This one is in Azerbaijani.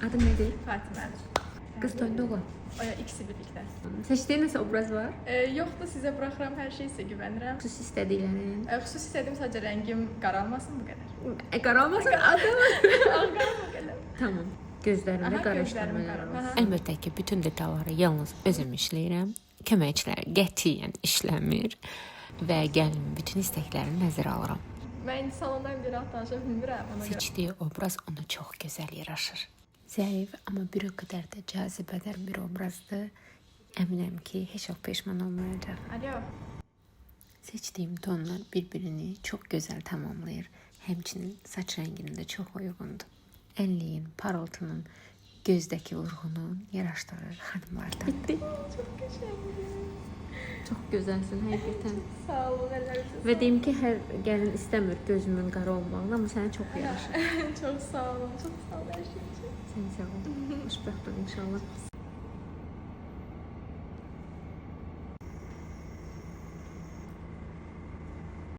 Adı nedir? Fatimə. Qız toyunda oğlan. İkisi birlikdə. Seçdiyin nəsə obraz var? Yoxdur, sizə buraxıram, hər şey sizə güvənirəm. Xüsusi istədiklərin. Xüsusi istədiyim sadəcə rəngim qaralmasın, bu qədər. Qaralmasın adı. Qaralma qədər. Tamam. Gözlərində Aha, qara gözlərim işləmələr qara. var. Aha. Əlbəttə ki, bütün detalları yalnız özüm işləyirəm. Köməkçilər qətiyyən işləmir və gəlin bütün istəklərini nəzərə alıram. Mən salondan bir az danışa bilmirəm, ona görə. Seçdiyi obraz ona çox gözəl yaraşır. Zəif, amma bir o qədər də cazibədar bir obrazdır. Əminəm ki, heç vaxt peşman olmayacaq. Alo. Seçdiyim tonlar bir-birini çox gözəl tamamlayır. Həmçinin saç rənginin də çox uyğundur. Əlliyin, parıltının, gözdəki vurğunun yaraşdırır xanımlardan. Bitti. Çox qəşəngdir. Çox gözəlsin həqiqətən. Sağ olun, əllərinizə. Və deyim ki, hər gəlin istəmir gözümün qara olmağını, amma sənə çox yaraşır. Çox sağ olun, çox sağ olun hər şey üçün. Sən sağ ol. Xoşbəxt ol inşallah.